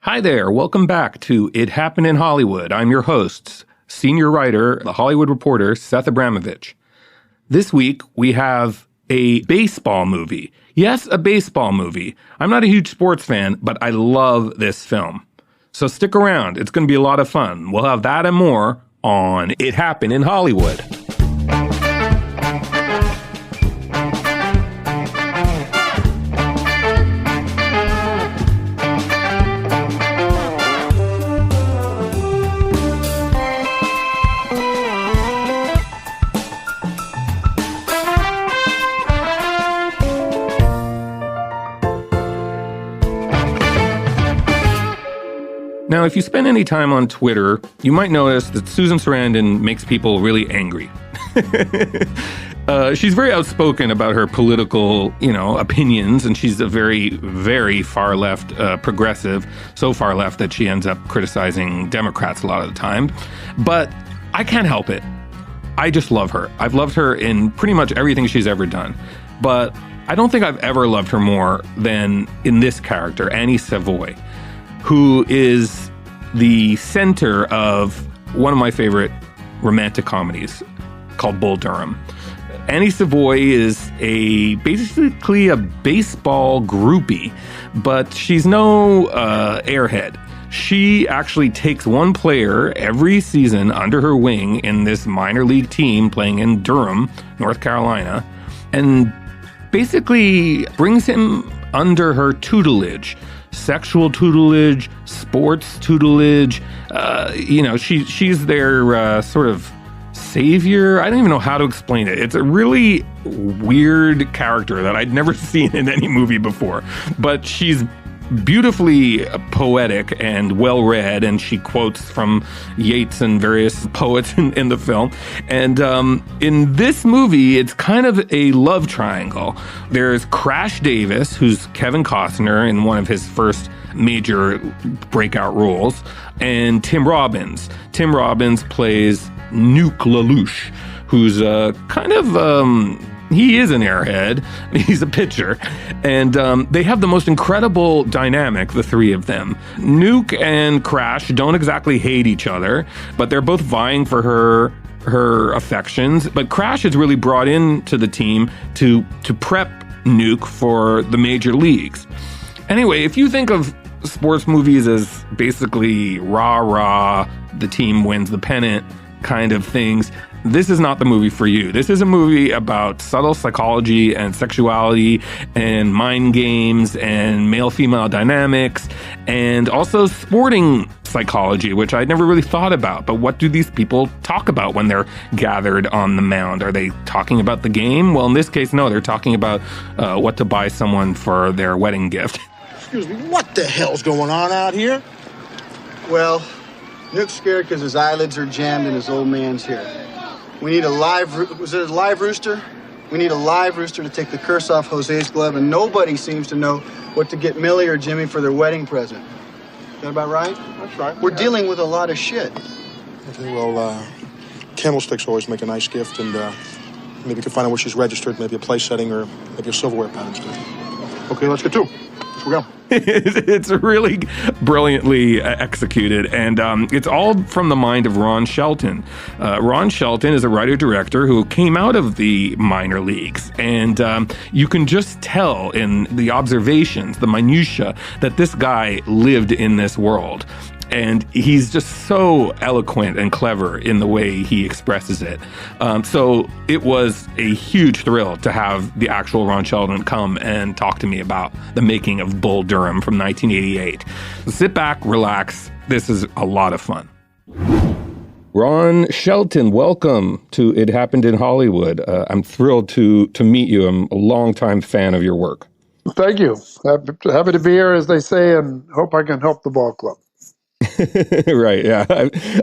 Hi there. Welcome back to It Happened in Hollywood. I'm your host, senior writer, The Hollywood Reporter, Seth Abramovich. This week, we have a baseball movie. Yes, a baseball movie. I'm not a huge sports fan, but I love this film. So stick around. It's going to be a lot of fun. We'll have that and more on It Happened in Hollywood. Now, if you spend any time on Twitter, you might notice that Susan Sarandon makes people really angry. She's very outspoken about her political, opinions, and she's a very, very far left progressive, so far left that she ends up criticizing Democrats a lot of the time. But I can't help it. I just love her. I've loved her in pretty much everything she's ever done. But I don't think I've ever loved her more than in this character, Annie Savoy, who is the center of one of my favorite romantic comedies called Bull Durham. Annie Savoy is basically a baseball groupie, but she's no airhead. She actually takes one player every season under her wing in this minor league team playing in Durham, North Carolina, and basically brings him under her tutelage. Sexual tutelage, sports tutelage. She's their sort of savior. I don't even know how to explain it. It's a really weird character that I'd never seen in any movie before. But she's beautifully poetic and well-read, and she quotes from Yeats and various poets in the film. And in this movie, it's kind of a love triangle. There's Crash Davis, who's Kevin Costner in one of his first major breakout roles, and Tim Robbins. Tim Robbins plays Nuke LaLoosh, who's kind of... he is an airhead. He's a pitcher. And they have the most incredible dynamic, the three of them. Nuke and Crash don't exactly hate each other, but they're both vying for her affections. But Crash is really brought into the team to prep Nuke for the major leagues. Anyway, if you think of sports movies as basically rah-rah, the team wins the pennant kind of things, this is not the movie for you. This is a movie about subtle psychology and sexuality and mind games and male-female dynamics and also sporting psychology, which I'd never really thought about. But what do these people talk about when they're gathered on the mound? Are they talking about the game? Well, in this case, no. They're talking about what to buy someone for their wedding gift. Excuse me, what the hell's going on out here? Well, Nuke's scared because his eyelids are jammed and his old man's here. We need a live rooster? We need a live rooster to take the curse off Jose's glove, and nobody seems to know what to get Millie or Jimmy for their wedding present. Is that about right? That's right. We're dealing with a lot of shit. Okay, well, candlesticks always make a nice gift, and maybe you can find out where she's registered, maybe a place setting or maybe a silverware pattern too. Okay, let's get to it. Let's go. It's really brilliantly executed, and it's all from the mind of Ron Shelton. Ron Shelton is a writer-director who came out of the minor leagues, and you can just tell in the observations, the minutia, that this guy lived in this world. And he's just so eloquent and clever in the way he expresses it. So it was a huge thrill to have the actual Ron Shelton come and talk to me about the making of Bull Durham from 1988. Sit back, relax. This is a lot of fun. Ron Shelton, welcome to It Happened in Hollywood. I'm thrilled to meet you. I'm a longtime fan of your work. Thank you. Happy to be here, as they say, and hope I can help the ball club. Right. Yeah.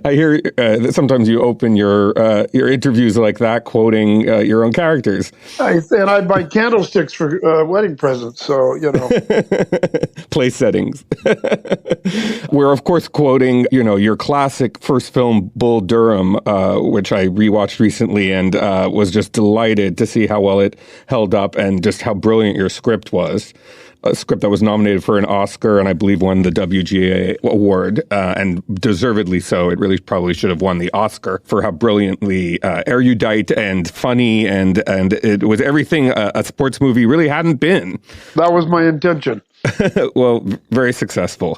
I hear that sometimes you open your interviews like that, quoting your own characters. I buy candlesticks for wedding presents. So, Place settings. We're, of course, quoting, your classic first film, Bull Durham, which I rewatched recently and was just delighted to see how well it held up and just how brilliant your script was. a script that was nominated for an Oscar and I believe won the WGA award, and deservedly so. It really probably should have won the Oscar for how brilliantly erudite and funny and it was everything a sports movie really hadn't been. That was my intention. Well, very successful.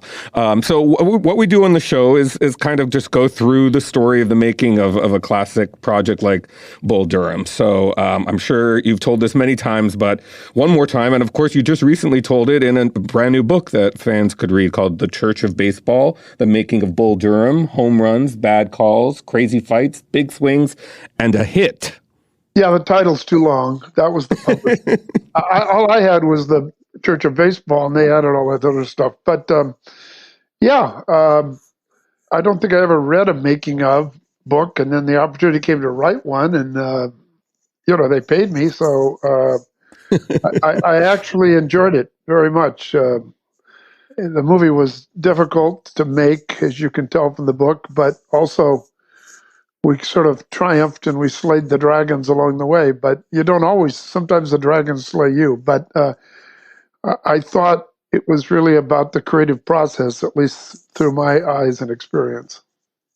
So what we do on the show is kind of just go through the story of the making of a classic project like Bull Durham. So I'm sure you've told this many times, but one more time, and of course you just recently told it in a brand new book that fans could read called The Church of Baseball, The Making of Bull Durham, Home Runs, Bad Calls, Crazy Fights, Big Swings, and a Hit. Yeah, the title's too long. That was the publisher. All I had was the Church of Baseball, and they added all that other stuff. But I don't think I ever read a making of book, and then the opportunity came to write one, and they paid me, so I actually enjoyed it very much. The movie was difficult to make, as you can tell from the book, but also we sort of triumphed and we slayed the dragons along the way. But you don't always. Sometimes the dragons slay you, but. I thought it was really about the creative process, at least through my eyes and experience.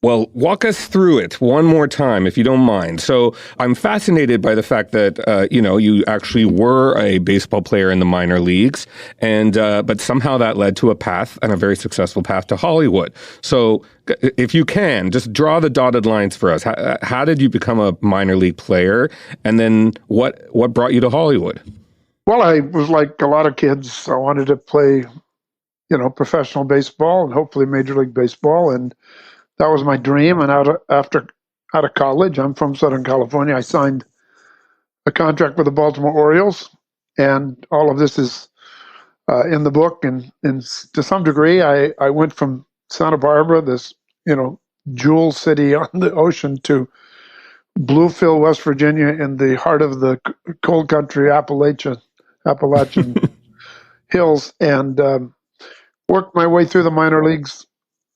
Well, walk us through it one more time, if you don't mind. So I'm fascinated by the fact that, you actually were a baseball player in the minor leagues, and but somehow that led to a path, and a very successful path, to Hollywood. So if you can, just draw the dotted lines for us. How did you become a minor league player? And then what brought you to Hollywood? Well, I was like a lot of kids. I wanted to play, professional baseball and hopefully Major League Baseball, and that was my dream. And out of college, I'm from Southern California. I signed a contract with the Baltimore Orioles, and all of this is in the book. And to some degree, I went from Santa Barbara, this jewel city on the ocean, to Bluefield, West Virginia, in the heart of the cold country Appalachian hills, and worked my way through the minor leagues: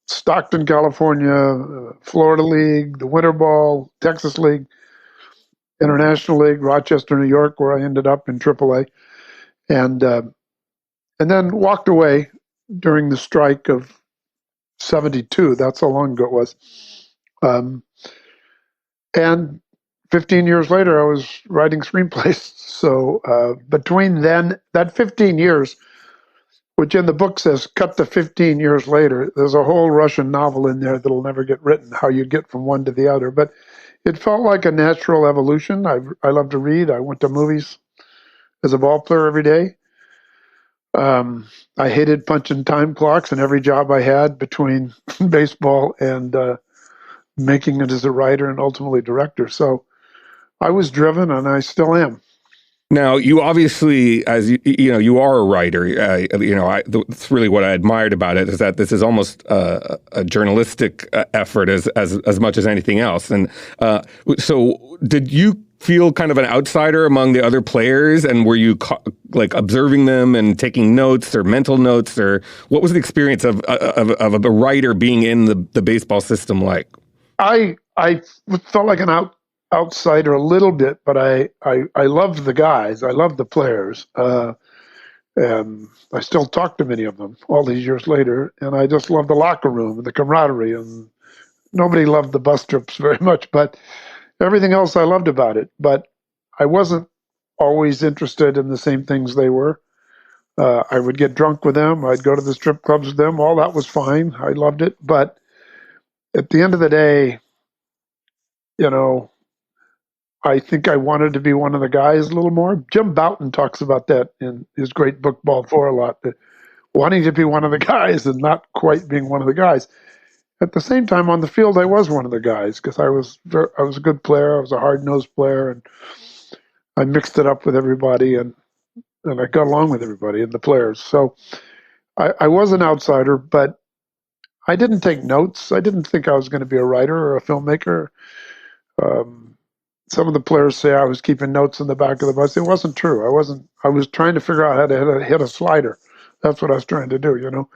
Stockton, California, Florida League, the Winter Ball, Texas League, International League, Rochester, New York, where I ended up in AAA, and then walked away during the strike of '72. That's how long ago it was. And 15 years later, I was writing screenplays. So between then, that 15 years, which in the book says cut to 15 years later, there's a whole Russian novel in there that'll never get written, how you get from one to the other. But it felt like a natural evolution. I love to read. I went to movies as a ball player every day. I hated punching time clocks in every job I had between baseball and making it as a writer and ultimately director. So I was driven, and I still am. Now, you obviously, as you are a writer. That's really what I admired about it, is that this is almost a journalistic effort as much as anything else. And so, did you feel kind of an outsider among the other players, and were you like observing them and taking notes or mental notes, or what was the experience of a writer being in the baseball system like? I felt like an outsider a little bit, but I loved the guys. I loved the players. And I still talk to many of them all these years later. And I just love the locker room and the camaraderie. And nobody loved the bus trips very much, but everything else I loved about it. But I wasn't always interested in the same things they were. I would get drunk with them. I'd go to the strip clubs with them. All that was fine. I loved it. But at the end of the day, I think I wanted to be one of the guys a little more. Jim Bouton talks about that in his great book, Ball 4, a lot, wanting to be one of the guys and not quite being one of the guys. At the same time, on the field, I was one of the guys because I was a good player. I was a hard-nosed player, and I mixed it up with everybody, and I got along with everybody and the players. So I was an outsider, but I didn't take notes. I didn't think I was going to be a writer or a filmmaker. Some of the players say I was keeping notes in the back of the bus. It wasn't true. I wasn't. I was trying to figure out how to hit a slider. That's what I was trying to do,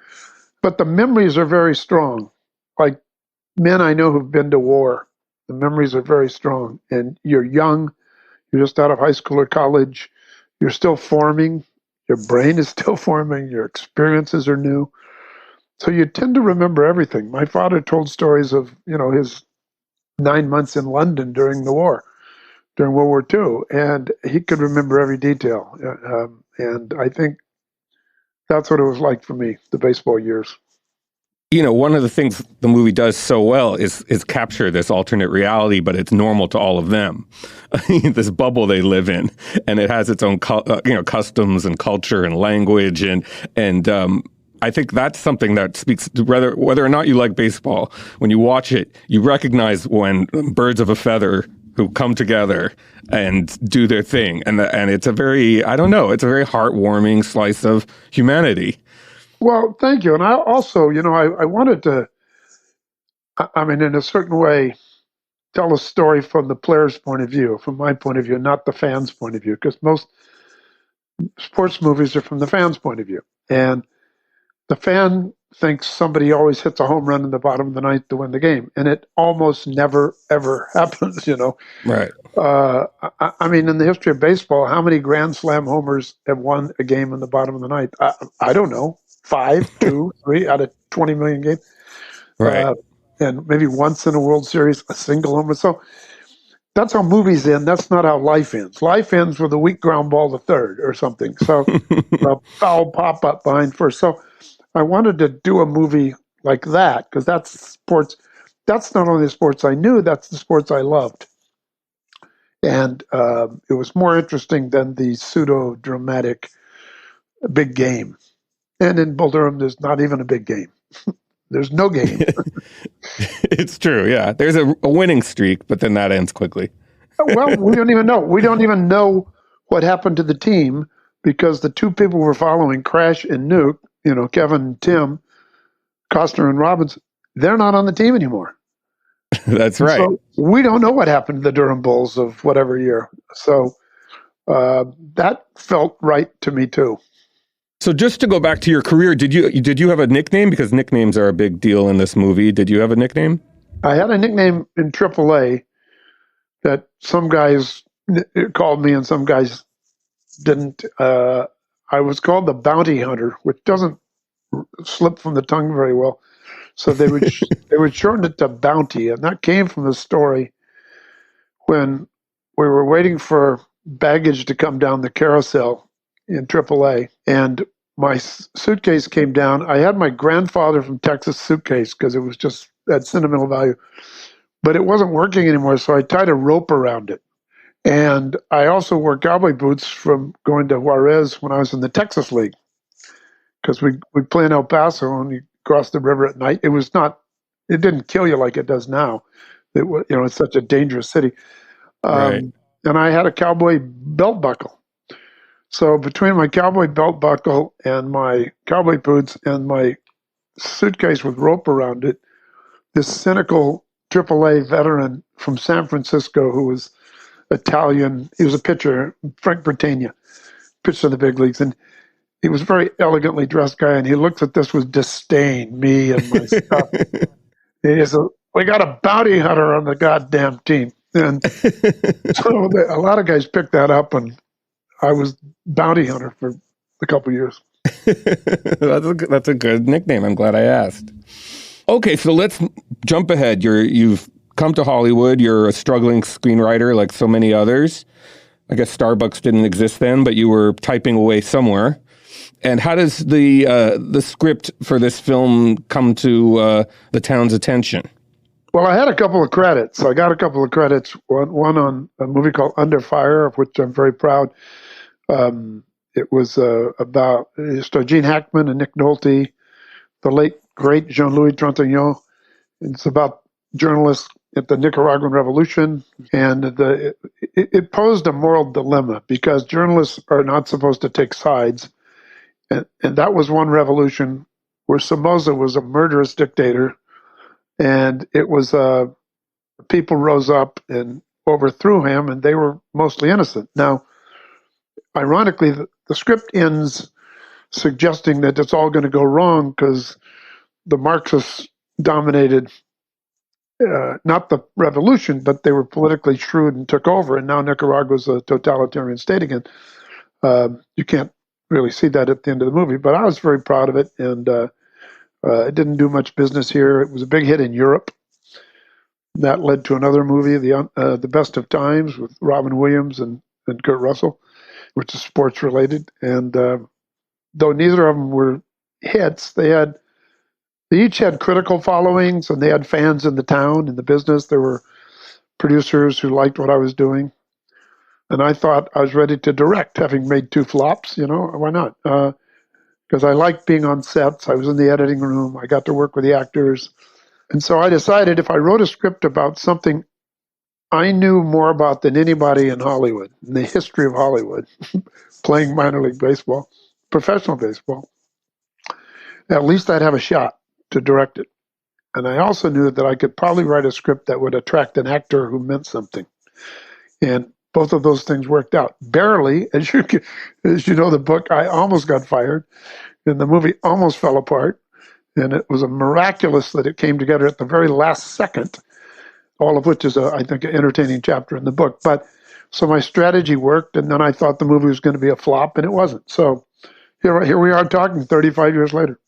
But the memories are very strong. Like men I know who've been to war, the memories are very strong. And you're young. You're just out of high school or college. You're still forming. Your brain is still forming. Your experiences are new. So you tend to remember everything. My father told stories of, his 9 months in London during the war, during World War II, and he could remember every detail. And I think that's what it was like for me, the baseball years. One of the things the movie does so well is capture this alternate reality, but it's normal to all of them. This bubble they live in, and it has its own customs and culture and language, and I think that's something that speaks to whether or not you like baseball. When you watch it, you recognize when birds of a feather who come together and do their thing, and it's a very, I don't know, it's a very heartwarming slice of humanity. Well, thank you. And I also, I wanted to, in a certain way, tell a story from the player's point of view, from my point of view, not the fan's point of view, because most sports movies are from the fan's point of view. And the fan thinks somebody always hits a home run in the bottom of the ninth to win the game. And it almost never, ever happens, Right. In the history of baseball, how many Grand Slam homers have won a game in the bottom of the ninth? I don't know. 5, 2, 3 out of 20 million games. Right. And maybe once in a World Series, a single homer. So that's how movies end. That's not how life ends. Life ends with a weak ground ball to third or something. So a foul pop up behind first. So I wanted to do a movie like that because that's sports. That's not only the sports I knew, that's the sports I loved. And it was more interesting than the pseudo-dramatic big game. And in Bull Durham, there's not even a big game. There's no game. It's true, yeah. There's a winning streak, but then that ends quickly. Well, we don't even know. We don't even know what happened to the team because the two people we're following, Crash and Nuke, Kevin and Tim, Costner and Robbins, they're not on the team anymore. That's right. So we don't know what happened to the Durham Bulls of whatever year. So that felt right to me, too. So just to go back to your career, did you have a nickname? Because nicknames are a big deal in this movie. Did you have a nickname? I had a nickname in AAA that some guys called me and some guys didn't. I was called the Bounty Hunter, which doesn't slip from the tongue very well. So they would shorten it to Bounty, and that came from the story when we were waiting for baggage to come down the carousel in AAA, and my suitcase came down. I had my grandfather from Texas suitcase because it was just had sentimental value, but it wasn't working anymore, so I tied a rope around it. And I also wore cowboy boots from going to Juarez when I was in the Texas League because we'd play in El Paso and you cross the river at night. It didn't kill you like it does now. It's such a dangerous city. Right. And I had a cowboy belt buckle. So between my cowboy belt buckle and my cowboy boots and my suitcase with rope around it, this cynical AAA veteran from San Francisco who was Italian, he was a pitcher, Frank Britannia, pitched in the big leagues, and he was a very elegantly dressed guy, and he looked at this with disdain, me and my stuff. He said, "We got a bounty hunter on the goddamn team." And so a lot of guys picked that up, and I was bounty hunter for a couple of years. That's a good nickname. I'm glad I asked. Okay, so let's jump ahead. You've come to Hollywood. You're a struggling screenwriter like so many others. I guess Starbucks didn't exist then, but you were typing away somewhere. And how does the script for this film come to the town's attention? Well, I had a couple of credits. I got a couple of credits. One on a movie called Under Fire, of which I'm very proud. It was about Gene Hackman and Nick Nolte, the late, great Jean-Louis Trintignant. It's about journalists at the Nicaraguan Revolution, and it posed a moral dilemma because journalists are not supposed to take sides. And that was one revolution where Somoza was a murderous dictator, and it was people rose up and overthrew him, and they were mostly innocent. Now, ironically, the script ends suggesting that it's all going to go wrong because the Marxists dominated not the revolution, but they were politically shrewd and took over, and now Nicaragua's a totalitarian state again. You can't really see that at the end of the movie. But I was very proud of it, and it didn't do much business here. It was a big hit in Europe. That led to another movie, The Best of Times, with Robin Williams and Kurt Russell, which is sports related. And though neither of them were hits, they each had critical followings, and they had fans in the town, in the business. There were producers who liked what I was doing. And I thought I was ready to direct, having made 2 flops. Why not? Because I liked being on sets. I was in the editing room. I got to work with the actors. And so I decided if I wrote a script about something I knew more about than anybody in Hollywood, in the history of Hollywood, playing minor league baseball, professional baseball, at least I'd have a shot to direct it. And I also knew that I could probably write a script that would attract an actor who meant something. And both of those things worked out. Barely, as you know, the book, I almost got fired, and the movie almost fell apart. And it was a miraculous that it came together at the very last second, all of which is, I think, an entertaining chapter in the book. But so my strategy worked, and then I thought the movie was going to be a flop, and it wasn't. So here we are talking 35 years later.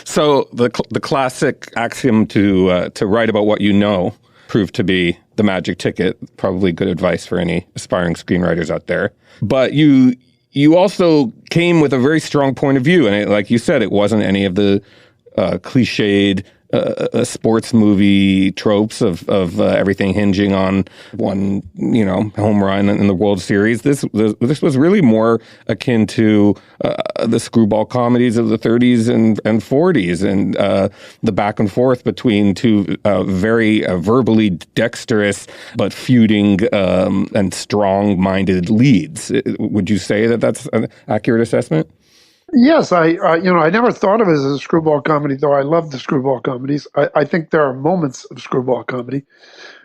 So the classic axiom to write about what you know proved to be the magic ticket. Probably good advice for any aspiring screenwriters out there. But you also came with a very strong point of view, and like you said, it wasn't any of the cliched sports movie tropes of everything hinging on one, home run in the World Series. This was really more akin to the screwball comedies of the 30s and 40s, and the back and forth between two very verbally dexterous but feuding and strong-minded leads. Would you say that that's an accurate assessment? Yes, I never thought of it as a screwball comedy, though I love the screwball comedies. I think there are moments of screwball comedy.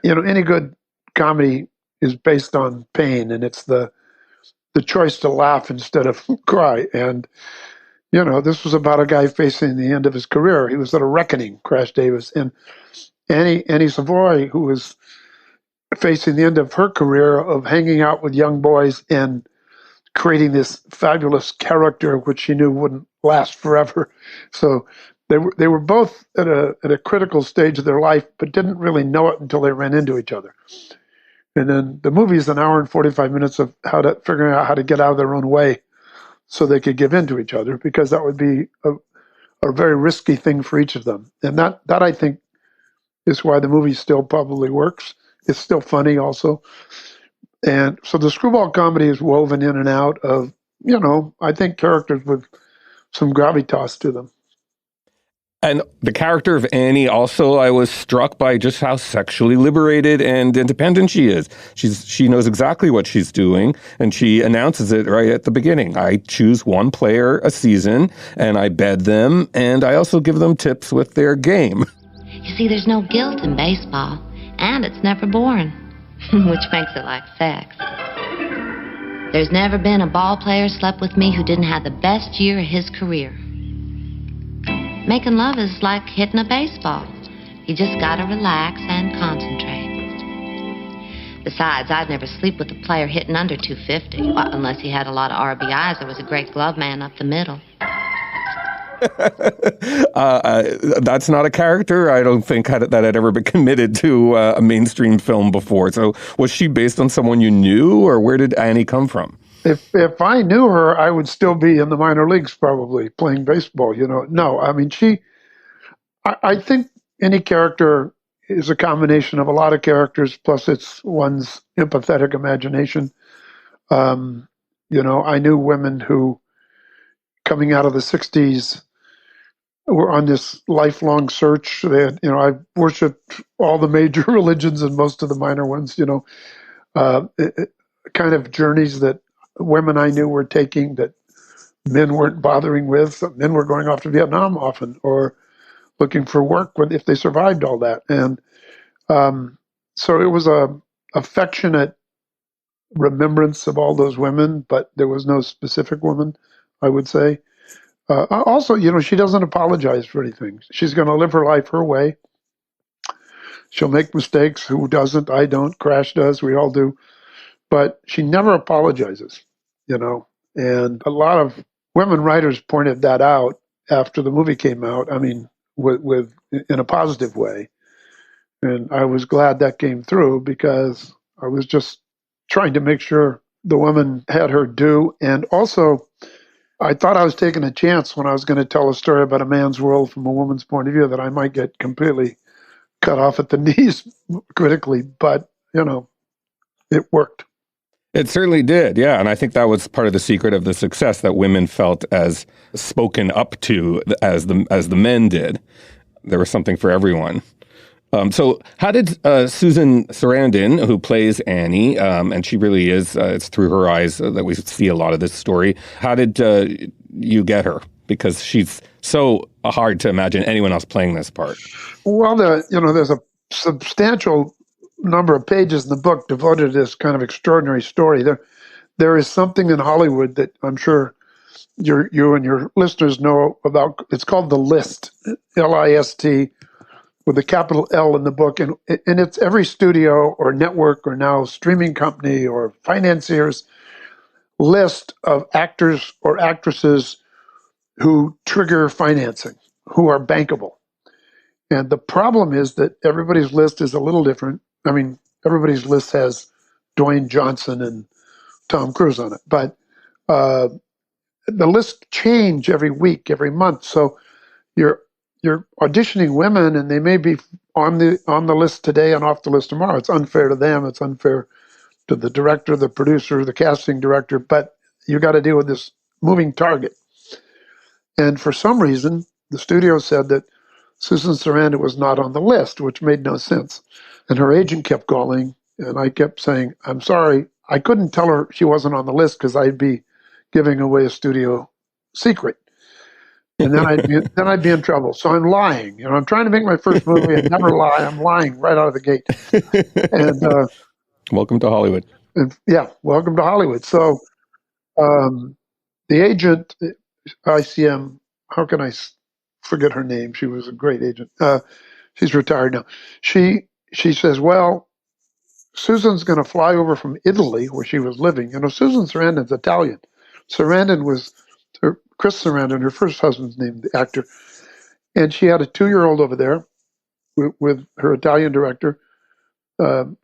Any good comedy is based on pain, and it's the choice to laugh instead of cry. And, this was about a guy facing the end of his career. He was at a reckoning, Crash Davis. And Annie Savoy, who was facing the end of her career of hanging out with young boys and creating this fabulous character, which she knew wouldn't last forever. So they were both at a critical stage of their life, but didn't really know it until they ran into each other. And then the movie is an hour and 45 minutes of figuring out how to get out of their own way so they could give in to each other, because that would be a very risky thing for each of them. And that I think is why the movie still probably works. It's still funny also. And so the screwball comedy is woven in and out of, I think characters with some gravitas to them. And the character of Annie also, I was struck by just how sexually liberated and independent she is. She knows exactly what she's doing, and she announces it right at the beginning. I choose one player a season, and I bed them, and I also give them tips with their game. You see, there's no guilt in baseball, and it's never boring, which makes it like sex. There's never been a ball player slept with me who didn't have the best year of his career. Making love is like hitting a baseball. You just gotta relax and concentrate. Besides, I'd never sleep with a player hitting under 250, unless he had a lot of RBIs. There was a great glove man up the middle. That's not a character I don't think that had ever been committed to a mainstream film before. So was she based on someone you knew, or where did Annie come from? If I knew her, I would still be in the minor leagues probably playing baseball. No, I mean, I think any character is a combination of a lot of characters, plus it's one's empathetic imagination. I knew women who, coming out of the 60s, were on this lifelong search. They had, I worshipped all the major religions and most of the minor ones, kind of journeys that women I knew were taking that men weren't bothering with. Men were going off to Vietnam often, or looking for work if they survived all that. And so it was a affectionate remembrance of all those women, but there was no specific woman, I would say. Also, she doesn't apologize for anything. She's going to live her life her way. She'll make mistakes. Who doesn't? I don't. Crash does. We all do. But she never apologizes, And a lot of women writers pointed that out after the movie came out. I mean, with in a positive way. And I was glad that came through because I was just trying to make sure the woman had her due. And also, I thought I was taking a chance when I was going to tell a story about a man's world from a woman's point of view that I might get completely cut off at the knees critically. But, it worked. It certainly did, yeah. And I think that was part of the secret of the success, that women felt as spoken up to as the men did. There was something for everyone. So how did Susan Sarandon, who plays Annie, and she really is, it's through her eyes that we see a lot of this story, how did you get her? Because she's so hard to imagine anyone else playing this part. Well, there's a substantial number of pages in the book devoted to this kind of extraordinary story. There is something in Hollywood that I'm sure you and your listeners know about. It's called The List, List, with a capital L in the book. And it's every studio or network or now streaming company or financier's list of actors or actresses who trigger financing, who are bankable. And the problem is that everybody's list is a little different. I mean, everybody's list has Dwayne Johnson and Tom Cruise on it, but the lists change every week, every month. So you're auditioning women, and they may be on the list today and off the list tomorrow. It's unfair to them. It's unfair to the director, the producer, the casting director. But you got to deal with this moving target. And for some reason, the studio said that Susan Sarandon was not on the list, which made no sense. And her agent kept calling, and I kept saying, "I'm sorry, I couldn't tell her she wasn't on the list because I'd be giving away a studio secret." And then I'd be in trouble. So I'm lying. I'm trying to make my first movie and never lie. I'm lying right out of the gate. And welcome to Hollywood. Welcome to Hollywood. So the agent, ICM, how can I forget her name? She was a great agent. She's retired now. She says, "Well, Susan's going to fly over from Italy, where she was living." Susan Sarandon's Italian. Sarandon was Chris Sarandon, her first husband's name, the actor. And she had a 2-year-old over there with her Italian director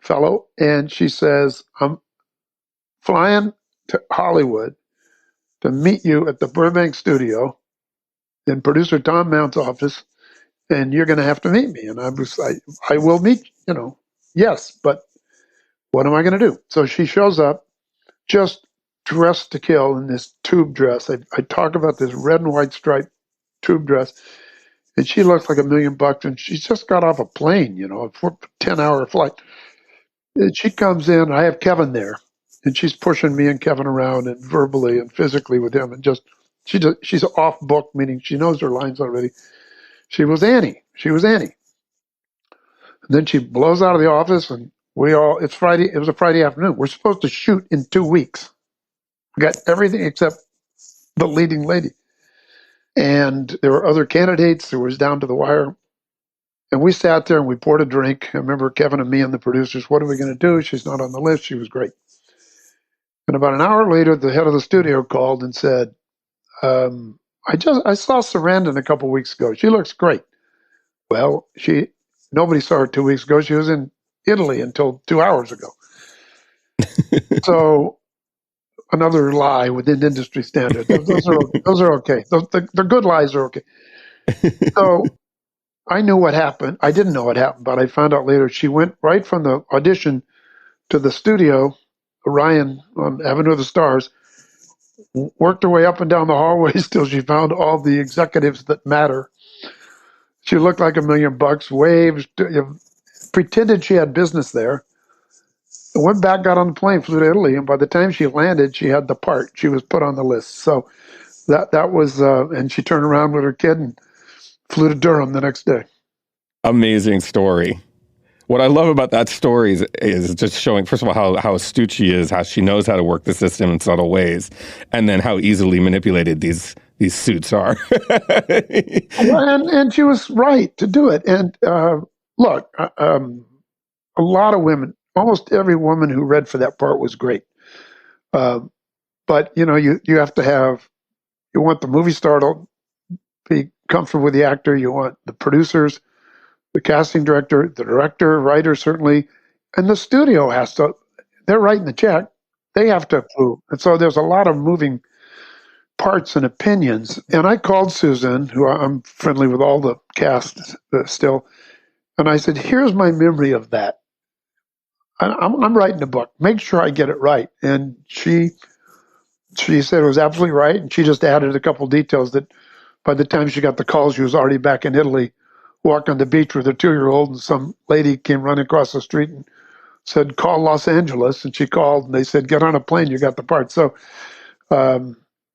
fellow. And she says, "I'm flying to Hollywood to meet you at the Burbank studio in producer Tom Mount's office, and you're going to have to meet me." And I will meet, yes, but what am I going to do? So she shows up just dressed to kill in this tube dress. I talk about this red and white striped tube dress, and she looks like $1 million, and she's just got off a plane, a 10-hour flight. And she comes in, I have Kevin there, and she's pushing me and Kevin around and verbally and physically with him, and she's off book, meaning she knows her lines already. She was Annie. And then she blows out of the office, and it's Friday. It was a Friday afternoon. We're supposed to shoot in 2 weeks. We got everything except the leading lady. And there were other candidates. It was down to the wire. And we sat there and we poured a drink. I remember Kevin and me and the producers, what are we going to do? She's not on the list. She was great. And about an hour later, the head of the studio called and said, I saw Sarandon a couple weeks ago. She looks great. Well, nobody saw her 2 weeks ago. She was in Italy until 2 hours ago. So another lie within industry standards. Those are okay. The good lies are okay. So I knew what happened. I didn't know what happened, but I found out later. She went right from the audition to the studio, Orion on Avenue of the Stars, worked her way up and down the hallways till she found all the executives that matter. She looked like $1 million, waved, pretended she had business there. Went back, got on the plane, flew to Italy, and by the time she landed, she had the part. She was put on the list. So that was, and she turned around with her kid and flew to Durham the next day. Amazing story. What I love about that story is just showing, first of all, how astute she is, how she knows how to work the system in subtle ways, and then how easily manipulated these suits are. And she was right to do it. And look, a lot of women, almost every woman who read for that part was great. But, you have to you want the movie star to be comfortable with the actor. You want the producers, the casting director, the director, writer, certainly. And the studio they're writing the check. They have to approve. And so there's a lot of moving parts and opinions. And I called Susan, who I'm friendly with all the cast still, and I said, here's my memory of that. I'm writing a book. Make sure I get it right. And she said it was absolutely right. And she just added a couple details that by the time she got the call, she was already back in Italy, walking on the beach with her 2-year-old, and some lady came running across the street and said, call Los Angeles. And she called, and they said, get on a plane, you got the part. So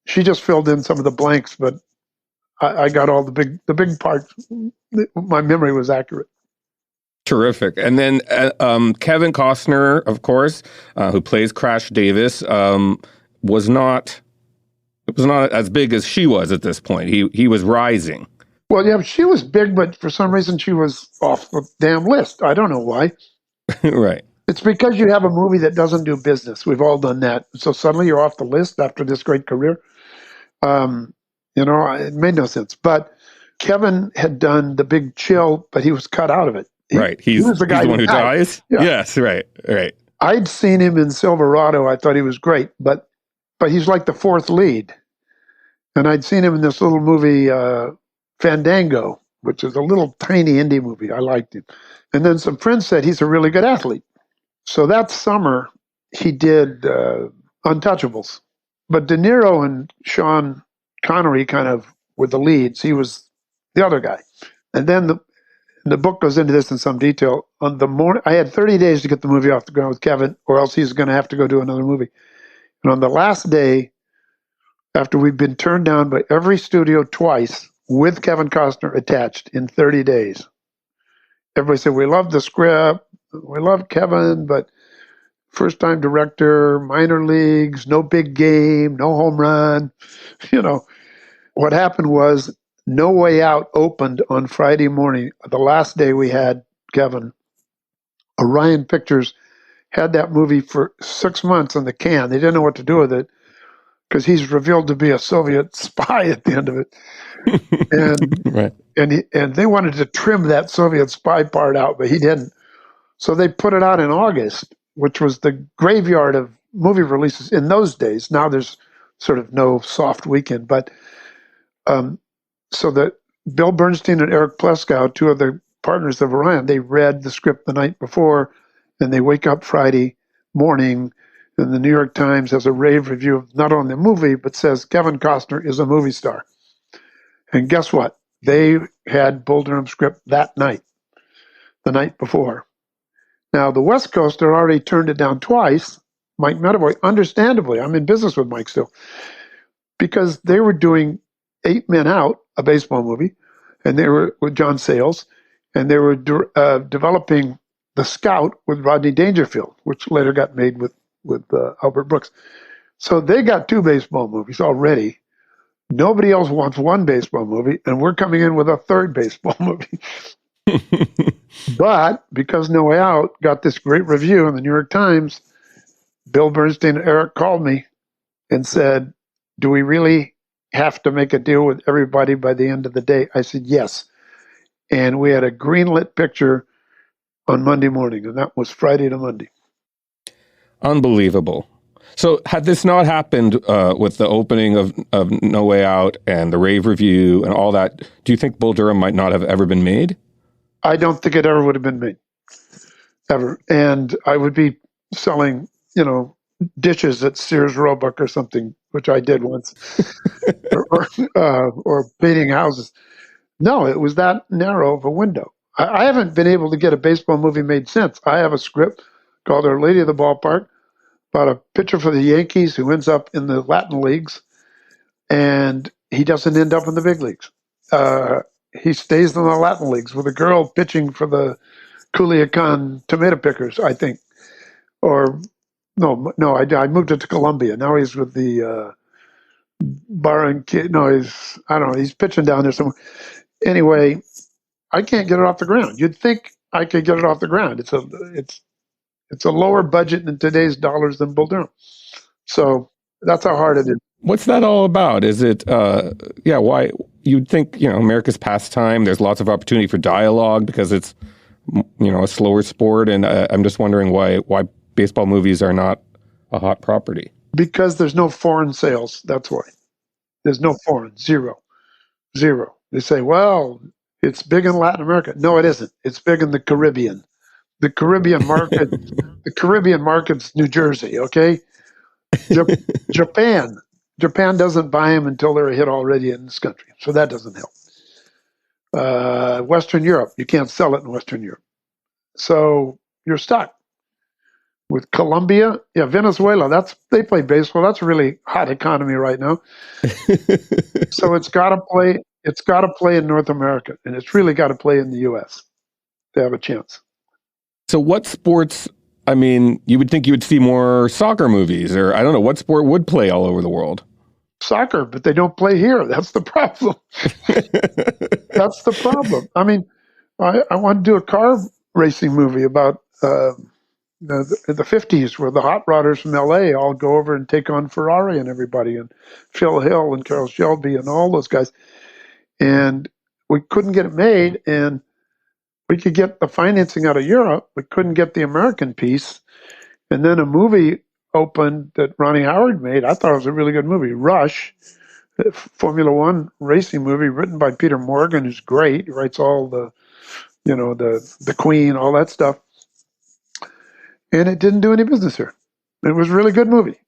she just filled in some of the blanks, but I got all the big parts. My memory was accurate. Terrific. And then Kevin Costner, of course, who plays Crash Davis, was not as big as she was at this point. He was rising. Well, yeah, she was big, but for some reason she was off the damn list. I don't know why. Right. It's because you have a movie that doesn't do business. We've all done that. So suddenly you're off the list after this great career. It made no sense. But Kevin had done The Big Chill, but he was cut out of it. Right. He was the guy who dies. Yeah. Yes, right. I'd seen him in Silverado. I thought he was great, but he's like the fourth lead. And I'd seen him in this little movie, Fandango, which is a little tiny indie movie. I liked him. And then some friends said he's a really good athlete. So that summer, he did Untouchables. But De Niro and Sean Connery kind of were the leads. He was the other guy. And then the book goes into this in some detail. On the morning, I had 30 days to get the movie off the ground with Kevin, or else he's going to have to go do another movie. And on the last day, after we'd been turned down by every studio twice, with Kevin Costner attached in 30 days, everybody said, we love the script, we love Kevin, but first-time director, minor leagues, no big game, no home run. What happened was No Way Out opened on Friday morning, the last day we had Kevin. Orion Pictures had that movie for 6 months in the can. They didn't know what to do with it because he's revealed to be a Soviet spy at the end of it. And right. and they wanted to trim that Soviet spy part out, but he didn't. So they put it out in August, which was the graveyard of movie releases in those days. Now there's sort of no soft weekend, but so that Bill Bernstein and Eric Pleskow, two of the partners of Orion, they read the script the night before, and they wake up Friday morning, and the New York Times has a rave review of not only the movie, but says Kevin Costner is a movie star. And guess what? They had Bull Durham script that night, the night before. Now, the West Coast had already turned it down twice. Mike Medavoy, understandably, I'm in business with Mike still, because they were doing 8 Men Out, a baseball movie, and they were with John Sayles, and they were developing The Scout with Rodney Dangerfield, which later got made with Albert Brooks. So they got 2 baseball movies already. Nobody else wants 1 baseball movie, and we're coming in with a 3rd baseball movie. But because No Way Out got this great review in the New York Times, Bill Bernstein and Eric called me and said, do we really have to make a deal with everybody by the end of the day? I said, yes. And we had a greenlit picture on Monday morning, and that was Friday to Monday. Unbelievable. So had this not happened with the opening of No Way Out and the rave review and all that, do you think Bull Durham might not have ever been made? I don't think it ever would have been made, ever. And I would be selling, dishes at Sears Roebuck or something, which I did once, or painting houses. No, it was that narrow of a window. I haven't been able to get a baseball movie made since. I have a script called Our Lady of the Ballpark about a pitcher for the Yankees who ends up in the Latin leagues, and he doesn't end up in the big leagues. He stays in the Latin leagues with a girl pitching for the Culiacan tomato pickers, I think. Or no, I moved it to Colombia. Now he's with the he's pitching down there somewhere. Anyway, I can't get it off the ground. You'd think I could get it off the ground. It's a lower budget in today's dollars than Bull Durham. So That's how hard it is. What's that all about? Is it, why you'd think, America's pastime, there's lots of opportunity for dialogue because it's, a slower sport. And I'm just wondering why baseball movies are not a hot property. Because there's no foreign sales. That's why. There's no foreign. Zero. They say, well, it's big in Latin America. No, it isn't. It's big in the Caribbean. The Caribbean market, market's New Jersey, okay? Japan doesn't buy them until they're a hit already in this country. So that doesn't help. Western Europe, you can't sell it in Western Europe. So you're stuck. With Colombia, Venezuela, they play baseball. That's a really hot economy right now. So it's got to play in North America, and it's really got to play in the U.S. to have a chance. So what sports, you would think you would see more soccer movies, or I don't know, what sport would play all over the world? Soccer, but they don't play here. That's the problem. That's the problem. I want to do a car racing movie about the 50s, where the hot rodders from LA all go over and take on Ferrari and everybody, and Phil Hill and Carroll Shelby and all those guys. And we couldn't get it made, and we could get the financing out of Europe. We couldn't get the American piece. And then a movie opened that Ronnie Howard made. I thought it was a really good movie, Rush, a Formula One racing movie written by Peter Morgan, who's great. He writes all the Queen, all that stuff. And it didn't do any business here. It was a really good movie.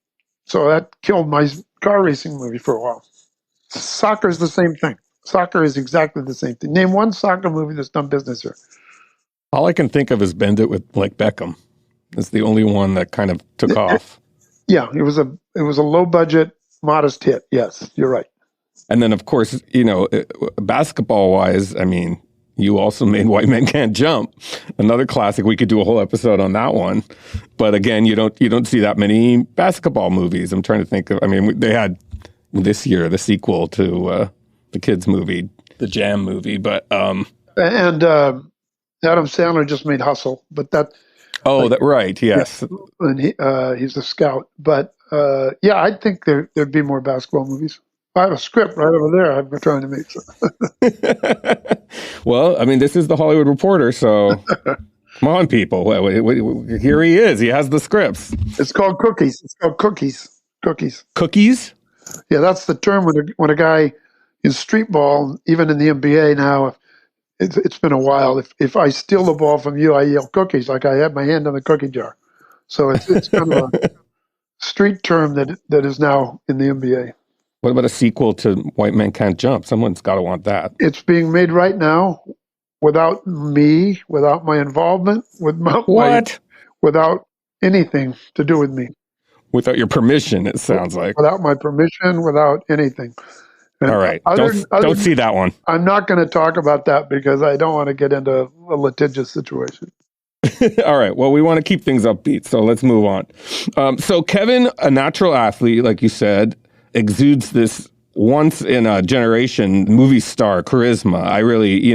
So that killed my car racing movie for a while. Soccer is the same thing. Soccer is exactly the same thing. Name one soccer movie that's done business here. All I can think of is Bend It with Beckham. It's the only one that kind of took off. Yeah, it was a low budget, modest hit. Yes, you're right. And then, of course, basketball wise, you also made White Men Can't Jump, another classic. We could do a whole episode on that one. But again, you don't see that many basketball movies. I'm trying to think of. They had this year the sequel to the kids movie, the Jam movie. But and Adam Sandler just made Hustle. But that. Oh, that right. Yes, yeah, and he's a scout. But I think there'd be more basketball movies. I have a script right over there. I've been trying to make. Well, this is the Hollywood Reporter, so come on, people. Here he is. He has the scripts. It's called Cookies. Cookies. Cookies? Yeah, that's the term when a guy in street ball, even in the NBA now. It's been a while. If I steal the ball from you, I yell cookies, like I have my hand on the cookie jar. So it's kind of a street term that is now in the NBA. What about a sequel to White Men Can't Jump? Someone's got to want that. It's being made right now without me, without my involvement, without anything to do with me. Without your permission, it sounds like. Without my permission, without anything. And all right. Don't see that one. I'm not going to talk about that because I don't want to get into a litigious situation. All right. Well, we want to keep things upbeat, so let's move on. So Kevin, a natural athlete, like you said, exudes this once in a generation movie star charisma. I really,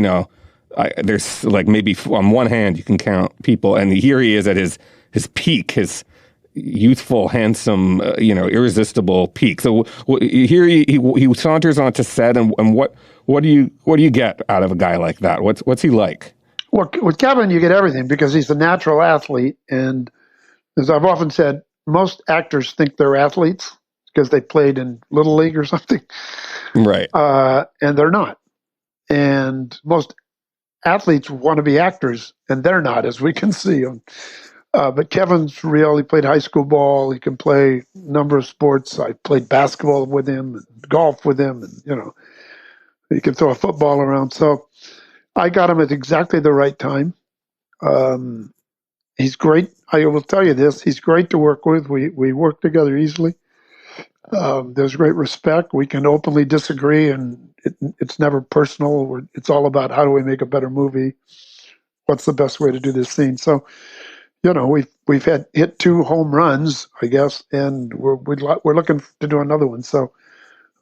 there's like maybe on one hand you can count people, and here he is at his peak, his youthful, handsome, irresistible peak. So here he saunters onto set, and what do you get out of a guy like that? What's he like? Well, with Kevin, you get everything because he's a natural athlete, and as I've often said, most actors think they're athletes because they played in Little League or something. Right. And they're not. And most athletes want to be actors, and they're not, as we can see. But Kevin's real. He played high school ball. He can play a number of sports. I played basketball with him and golf with him. And, he can throw a football around. So I got him at exactly the right time. He's great. I will tell you this. He's great to work with. We work together easily. There's great respect. We can openly disagree, and it's never personal. It's all about how do we make a better movie? What's the best way to do this scene? So, we've hit 2 home runs, I guess, and we're looking to do another one. So,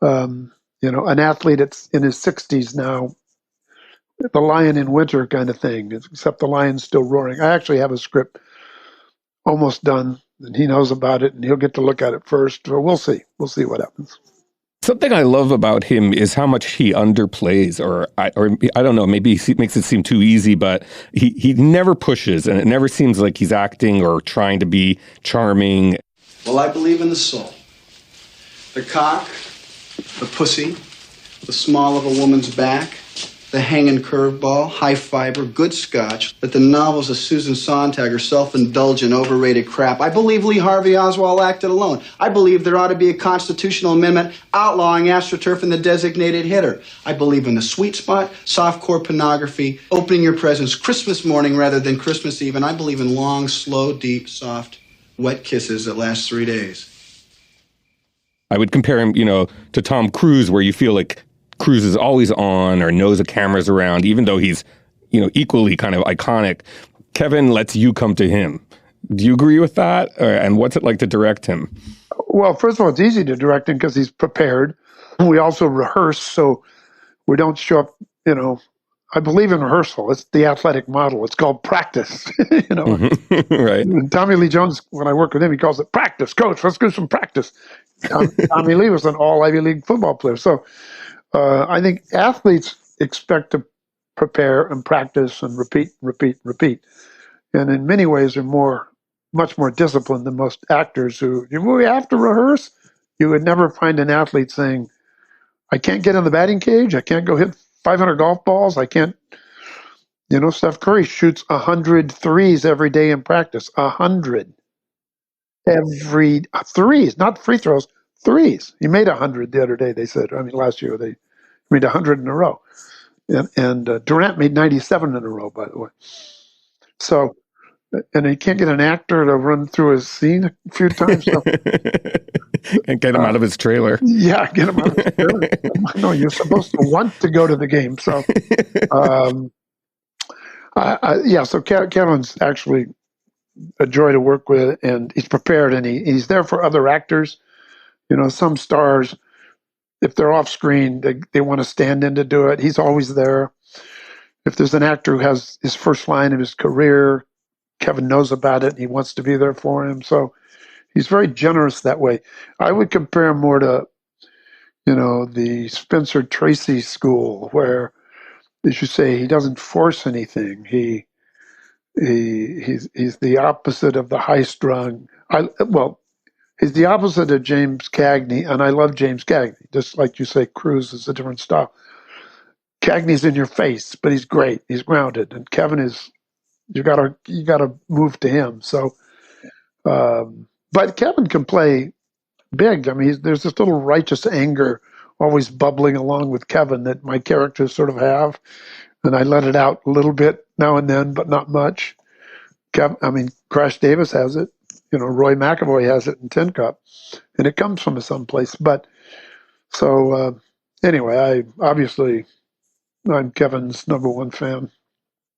an athlete that's in his 60s now, the lion in winter kind of thing, except the lion's still roaring. I actually have a script almost done and he knows about it, and he'll get to look at it first. So we'll see. We'll see what happens. Something I love about him is how much he underplays, or I don't know, maybe he makes it seem too easy, but he never pushes, and it never seems like he's acting or trying to be charming. Well, I believe in the soul. The cock, the pussy, the small of a woman's back, the hanging curveball, high fiber, good scotch, that the novels of Susan Sontag are self-indulgent, overrated crap. I believe Lee Harvey Oswald acted alone. I believe there ought to be a constitutional amendment outlawing AstroTurf and the designated hitter. I believe in the sweet spot, softcore pornography, opening your presents Christmas morning rather than Christmas Eve, and I believe in long, slow, deep, soft, wet kisses that last 3 days. I would compare him, to Tom Cruise, where you feel like Cruise is always on or knows the camera's around, even though he's, equally kind of iconic. Kevin lets you come to him. Do you agree with that? And what's it like to direct him? Well, first of all, it's easy to direct him because he's prepared. We also rehearse, so we don't show up, I believe in rehearsal. It's the athletic model. It's called practice, Right. And Tommy Lee Jones, when I work with him, he calls it practice. Coach, let's do some practice. Tommy Lee was an all Ivy League football player. So I think athletes expect to prepare and practice and repeat. And in many ways are much more disciplined than most actors who, we have to rehearse. You would never find an athlete saying, I can't get in the batting cage. I can't go hit 500 golf balls. I can't, Steph Curry shoots 100 threes every day in practice. 100. Every threes, not free throws, threes. He made 100 the other day, they said. Last year they made 100 in a row. And Durant made 97 in a row, by the way. So, and he can't get an actor to run through his scene a few times. So, and get him out of his trailer. Yeah, get him out of his trailer. No, you're supposed to want to go to the game. So, so Kevin's actually a joy to work with, and he's prepared, and he's there for other actors. Some stars, if they're off screen, they want to stand in to do it. He's always there. If there's an actor who has his first line of his career, Kevin knows about it, and he wants to be there for him. So he's very generous that way. I would compare him more to, the Spencer Tracy school, where, as you say, he doesn't force anything. He's the opposite of the high-strung. He's the opposite of James Cagney, and I love James Cagney. Just like you say, Cruise is a different style. Cagney's in your face, but he's great. He's grounded, and Kevin is. You gotta move to him. So, but Kevin can play big. There's this little righteous anger always bubbling along with Kevin that my characters sort of have, and I let it out a little bit now and then, but not much. Crash Davis has it. Roy McAvoy has it in Tin Cup, and it comes from someplace. But so anyway, I'm Kevin's number one fan.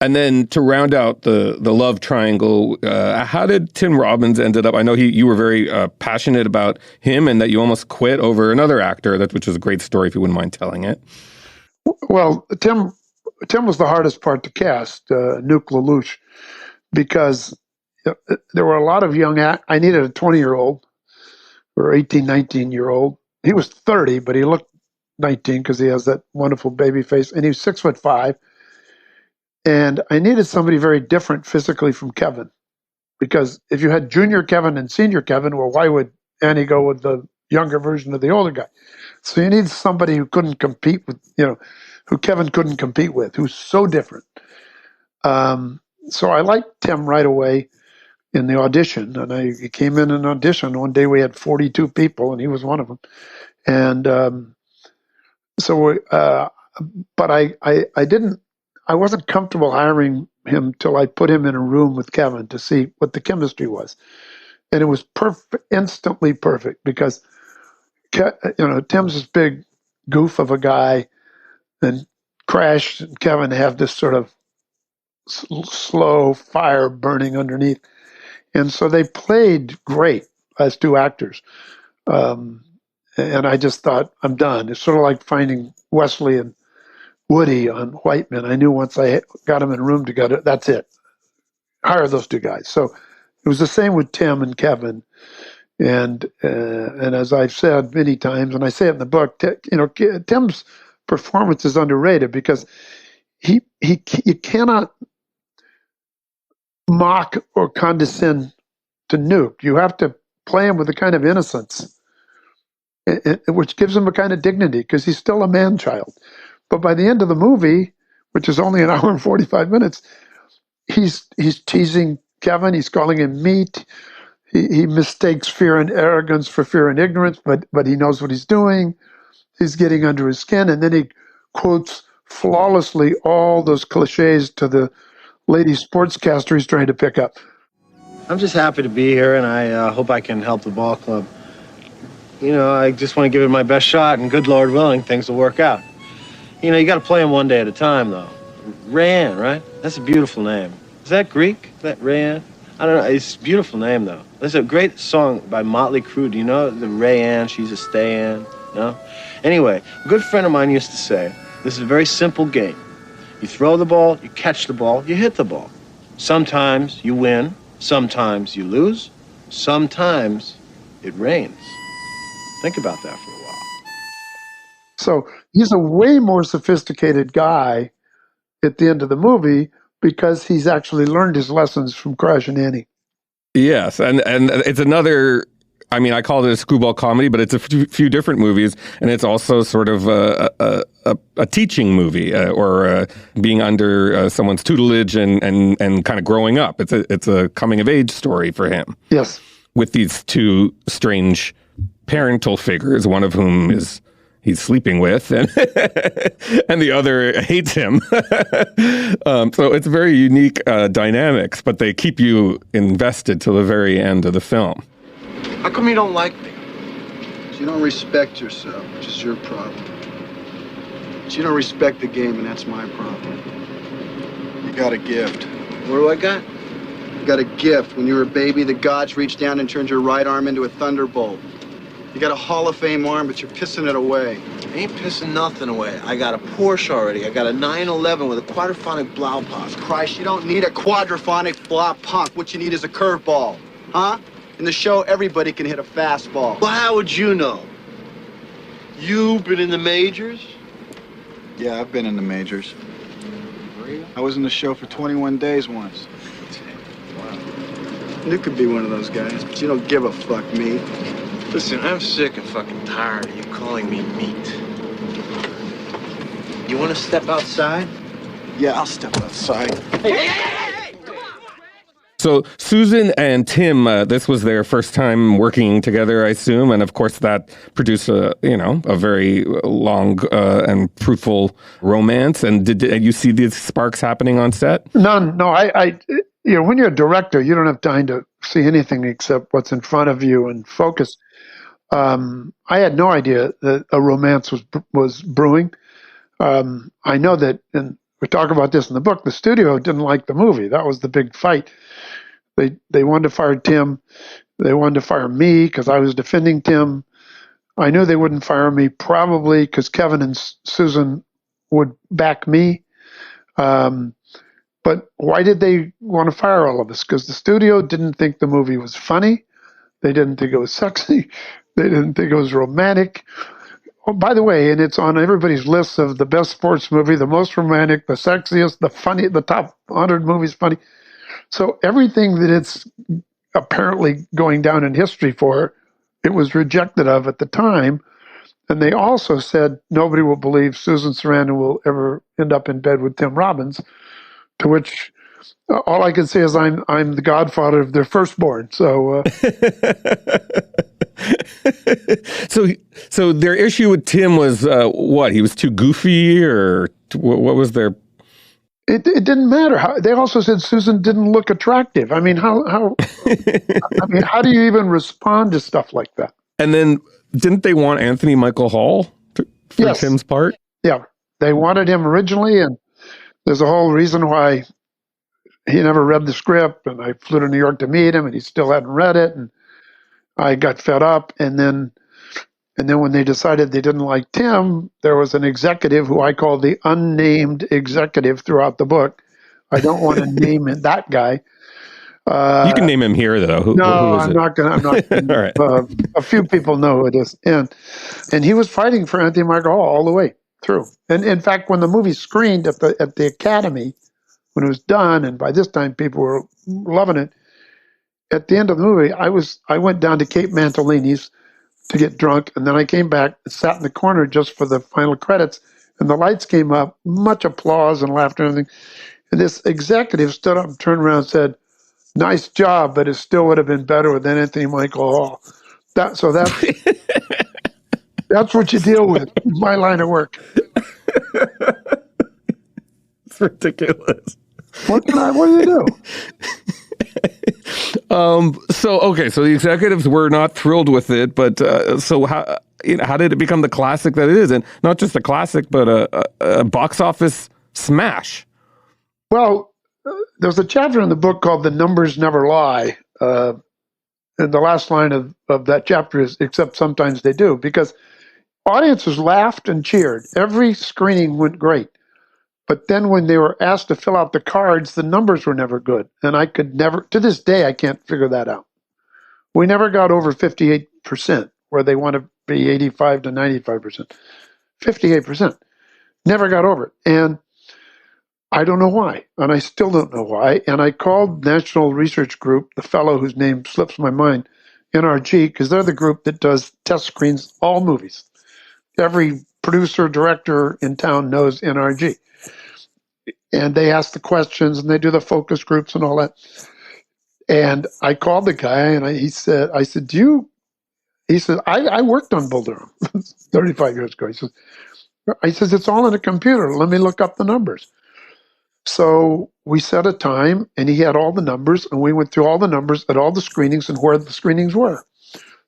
And then to round out the love triangle, how did Tim Robbins ended up? I know you were very passionate about him, and that you almost quit over another actor, which was a great story. If you wouldn't mind telling it. Well, Tim was the hardest part to cast, Nuke LaLoosh, because there were a lot of young I needed a 20-year-old or 18, 19-year-old. He was 30, but he looked 19 because he has that wonderful baby face, and he was 6'5". And I needed somebody very different physically from Kevin, because if you had junior Kevin and senior Kevin, well, why would Annie go with the younger version of the older guy? So you need somebody who couldn't compete with, who Kevin couldn't compete with, who's so different. So I liked Tim right away in the audition, and he came in an audition. One day we had 42 people, and he was one of them. And but I wasn't comfortable hiring him till I put him in a room with Kevin to see what the chemistry was. And it was instantly perfect, because, Tim's this big goof of a guy, and Crash and Kevin have this sort of slow fire burning underneath. And so they played great as two actors. And I just thought, I'm done. It's sort of like finding Wesley and Woody on White Men. I knew once I got them in a room together, that's it. Hire those two guys. So it was the same with Tim and Kevin. And as I've said many times, and I say it in the book, Tim's performance is underrated because you cannot mock or condescend to Nuke. You have to play him with a kind of innocence, which gives him a kind of dignity because he's still a man-child. But by the end of the movie, which is only an hour and 45 minutes, he's teasing Kevin. He's calling him meat. He mistakes fear and arrogance for fear and ignorance, but he knows what he's doing. He's getting under his skin, and then he quotes flawlessly all those cliches to the lady sportscaster he's trying to pick up. I'm just happy to be here, and I hope I can help the ball club. I just want to give it my best shot, and good Lord willing, things will work out. You got to play them one day at a time, though. Rayanne, right? That's a beautiful name. Is that Greek? Is that Rayanne? I don't know. It's a beautiful name, though. There's a great song by Motley Crue. Do you know the Rayanne, she's a stay-in? No? Anyway, a good friend of mine used to say, this is a very simple game. You throw the ball, you catch the ball, you hit the ball. Sometimes you win, sometimes you lose, sometimes it rains. Think about that for a while. So he's a way more sophisticated guy at the end of the movie because he's actually learned his lessons from Crash and Annie. Yes, and it's another. I mean, I call it a screwball comedy, but it's a few different movies, and it's also sort of a teaching movie or being under someone's tutelage and kind of growing up. It's a coming of age story for him. Yes, with these two strange parental figures, one of whom he's sleeping with, and and the other hates him. So it's very unique dynamics, but they keep you invested till the very end of the film. How come you don't like me? You don't respect yourself, which is your problem. But you don't respect the game, and that's my problem. You got a gift. What do I got? You got a gift. When you were a baby, the gods reached down and turned your right arm into a thunderbolt. You got a Hall of Fame arm, but you're pissing it away. I ain't pissing nothing away. I got a Porsche already. I got a 911 with a quadraphonic Blaupause. Christ, you don't need a quadraphonic Blaupunk. What you need is a curveball. Huh? In the show, everybody can hit a fastball. Well, how would you know? You've been in the majors? Yeah, I've been in the majors. I was in the show for 21 days once. Wow. You could be one of those guys, but you don't give a fuck, me. Listen, I'm sick and fucking tired of you calling me meat. You want to step outside? Yeah, I'll step outside. Hey! So Susan and Tim, this was their first time working together, I assume, and of course that produced a very long and fruitful romance. And did you see these sparks happening on set? None. No, I when you're a director, you don't have time to see anything except what's in front of you and focus. I had no idea that a romance was brewing. I know that, and we talk about this in the book, the studio didn't like the movie. That was the big fight. They wanted to fire Tim. They wanted to fire me because I was defending Tim. I knew they wouldn't fire me probably because Kevin and Susan would back me. But why did they want to fire all of us? Because the studio didn't think the movie was funny. They didn't think it was sexy. They didn't think it was romantic. Oh, by the way, and it's on everybody's list of the best sports movie, the most romantic, the sexiest, the funny, the top 100 movies funny. So everything that it's apparently going down in history for, it was rejected of at the time. And they also said nobody will believe Susan Sarandon will ever end up in bed with Tim Robbins, to which all I can say is I'm the godfather of their firstborn. So, so their issue with Tim was what? He was too goofy, or what was their? It didn't matter. They also said Susan didn't look attractive. I mean, how do you even respond to stuff like that? And then didn't they want Anthony Michael Hall for yes. Tim's part? Yeah, they wanted him originally, and there's a whole reason why he never read the script, and I flew to New York to meet him, and he still hadn't read it, and I got fed up, and then when they decided they didn't like Tim, there was an executive who I call the unnamed executive throughout the book. I don't want to name it, that guy, You can name him here, though. Who is I'm not going to. All right. A few people know who it is. And he was fighting for Anthony Michael Hall all the way through. And in fact, when the movie screened at the Academy, when it was done, and by this time people were loving it, at the end of the movie, I went down to Cape Mantalini's to get drunk, and then I came back and sat in the corner just for the final credits, and the lights came up, much applause and laughter and everything. And this executive stood up and turned around and said, "Nice job, but it still would have been better with Anthony Michael Hall." That's that's what you deal with. My line of work. It's ridiculous. What do you do? So the executives were not thrilled with it, but so how did it become the classic that it is, and not just a classic, but a box office smash? Well, there's a chapter in the book called "The Numbers Never Lie," and the last line of that chapter is, "Except sometimes they do," because audiences laughed and cheered. Every screening went great. But then when they were asked to fill out the cards, the numbers were never good. And I could never, to this day, I can't figure that out. We never got over 58%, where they want to be 85 to 95%. 58%. Never got over it. And I don't know why. And I still don't know why. And I called National Research Group, the fellow whose name slips my mind, NRG, because they're the group that does test screens, all movies. Every producer, director in town knows NRG. And they ask the questions, and they do the focus groups and all that. And I called the guy, and I said, I worked on Bull Durham 35 years ago. He says, it's all in a computer. Let me look up the numbers. So we set a time, and he had all the numbers, and we went through all the numbers at all the screenings and where the screenings were.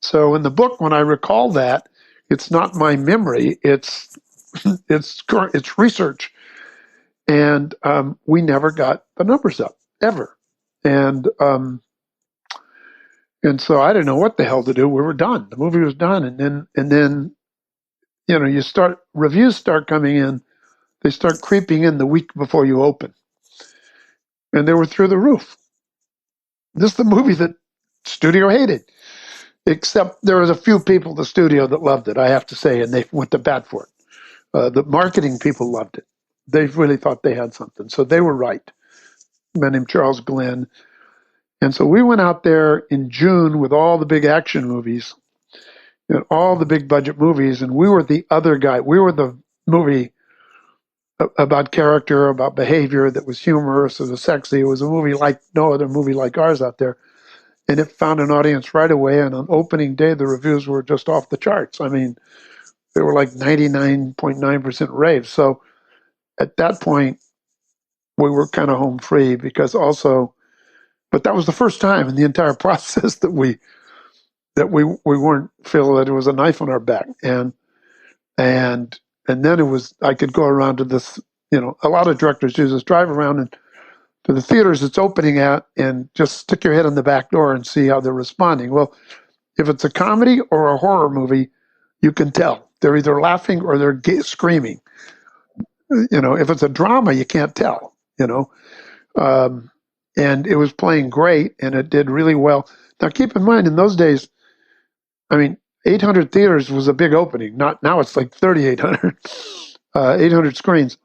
So in the book, when I recall that, it's not my memory, it's research. And we never got the numbers up, ever. And so I didn't know what the hell to do. We were done. The movie was done. And then reviews start coming in. They start creeping in the week before you open. And they were through the roof. This is the movie that studio hated. Except there was a few people at the studio that loved it, I have to say, and they went to bat for it. The marketing people loved it. They really thought they had something. So they were right. A man named Charles Glenn. And so we went out there in June with all the big action movies and all the big budget movies. And we were the other guy. We were the movie about character, about behavior that was humorous, it was sexy. It was a movie like no other movie like ours out there. And it found an audience right away. And on opening day, the reviews were just off the charts. I mean, they were like 99.9% raves. So at that point, we were kind of home free but that was the first time in the entire process that we weren't feeling that it was a knife on our back. And then I could go around to this, a lot of directors do this, drive around and to the theaters it's opening at and just stick your head in the back door and see how they're responding. Well, if it's a comedy or a horror movie, you can tell. They're either laughing or they're screaming. If it's a drama, you can't tell, and it was playing great and it did really well. Now, keep in mind, in those days, 800 theaters was a big opening. Now it's like 3,800, 800 screens.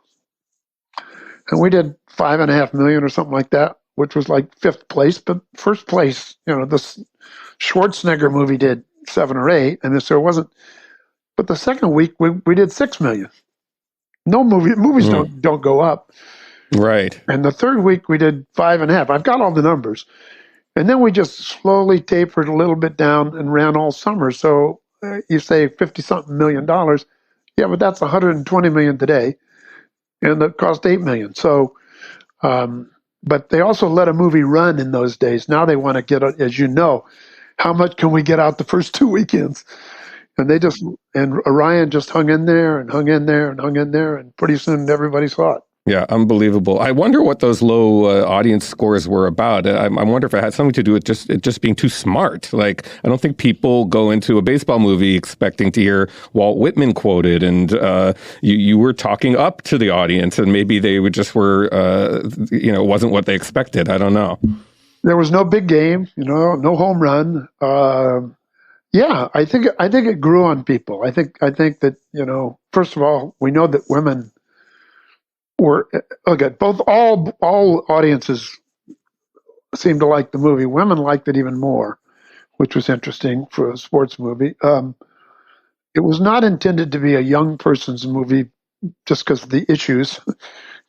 And we did 5.5 million or something like that, which was like fifth place. But first place, this Schwarzenegger movie did 7 or 8. And so it wasn't. But the second week, we did 6 million. No movies don't go up. Right. And the third week we did 5.5. I've got all the numbers. And then we just slowly tapered a little bit down and ran all summer. So you say $50-something million. Yeah, but that's 120 million today. And it cost 8 million. So, but they also let a movie run in those days. Now they want to get, as you know, how much can we get out the first 2 weekends? And Orion just hung in there and hung in there and hung in there, and pretty soon everybody saw it. Yeah, unbelievable. I wonder what those low audience scores were about. I wonder if it had something to do with just being too smart. Like, I don't think people go into a baseball movie expecting to hear Walt Whitman quoted, and you were talking up to the audience, and maybe they it wasn't what they expected. I don't know. There was no big game, no home run. Yeah, I think it grew on people. I think that, first of all, we know that women were, okay, all audiences seemed to like the movie. Women liked it even more, which was interesting for a sports movie. It was not intended to be a young person's movie just because of the issues,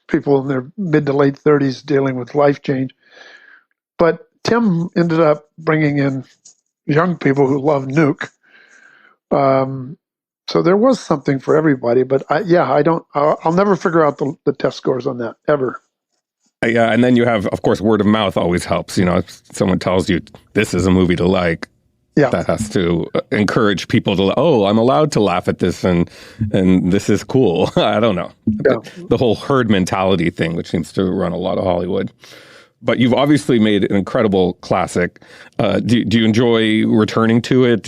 people in their mid to late 30s dealing with life change. But Tim ended up bringing in young people who love Nuke. So there was something for everybody. But I'll never figure out the test scores on that, ever. Yeah, and then you have, of course, word of mouth always helps. If someone tells you this is a movie to like, that has to encourage people to, I'm allowed to laugh at this and this is cool. I don't know. Yeah. The whole herd mentality thing, which seems to run a lot of Hollywood. But you've obviously made an incredible classic. Do you enjoy returning to it?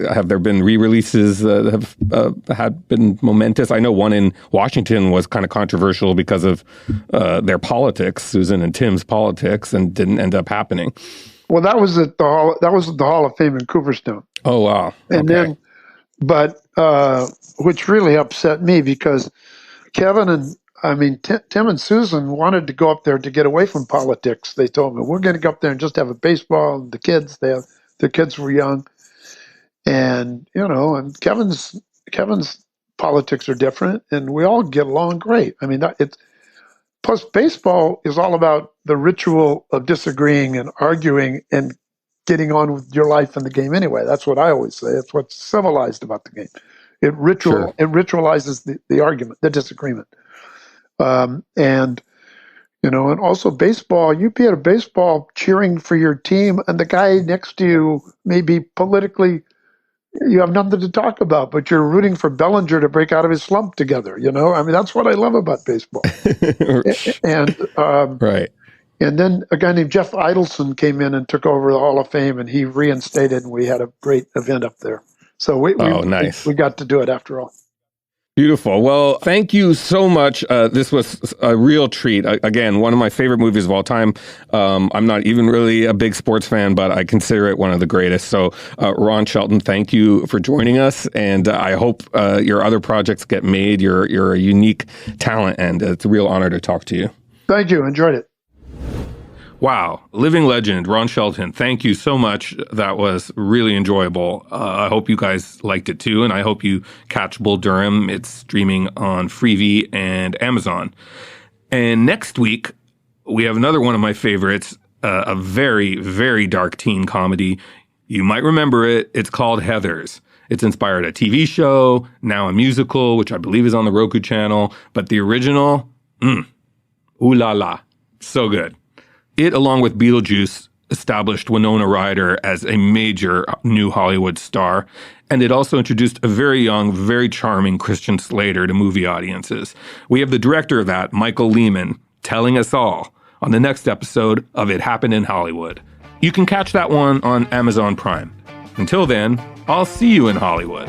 Have there been re-releases that have been momentous? I know one in Washington was kind of controversial because of their politics, Susan and Tim's politics, and didn't end up happening. Well, that was at the Hall of Fame in Cooperstown. Oh, wow. And then, which really upset me because Tim and Susan wanted to go up there to get away from politics. They told me, we're going to go up there and just have a baseball. And the kids, their kids were young. And, and Kevin's politics are different, and we all get along great. I mean, plus baseball is all about the ritual of disagreeing and arguing and getting on with your life in the game anyway. That's what I always say. It's what's civilized about the game. It ritualizes the argument, the disagreement. And also baseball, you'd be at a baseball cheering for your team, and the guy next to you may be politically, you have nothing to talk about, but you're rooting for Bellinger to break out of his slump together. I mean, that's what I love about baseball. Right. And then a guy named Jeff Idelson came in and took over the Hall of Fame, and he reinstated, and we had a great event up there. So nice. We got to do it after all. Beautiful. Well, thank you so much. This was a real treat. Again, one of my favorite movies of all time. I'm not even really a big sports fan, but I consider it one of the greatest. So, Ron Shelton, thank you for joining us. And I hope your other projects get made. You're a unique talent, and it's a real honor to talk to you. Thank you. Enjoyed it. Wow. Living legend, Ron Shelton. Thank you so much. That was really enjoyable. I hope you guys liked it too, and I hope you catch Bull Durham. It's streaming on Freevee and Amazon. And next week, we have another one of my favorites, a very, very dark teen comedy. You might remember it. It's called Heathers. It's inspired a TV show, now a musical, which I believe is on the Roku channel. But the original, ooh la la, so good. It, along with Beetlejuice, established Winona Ryder as a major new Hollywood star, and it also introduced a very young, very charming Christian Slater to movie audiences. We have the director of that, Michael Lehman, telling us all on the next episode of It Happened in Hollywood. You can catch that one on Amazon Prime. Until then, I'll see you in Hollywood.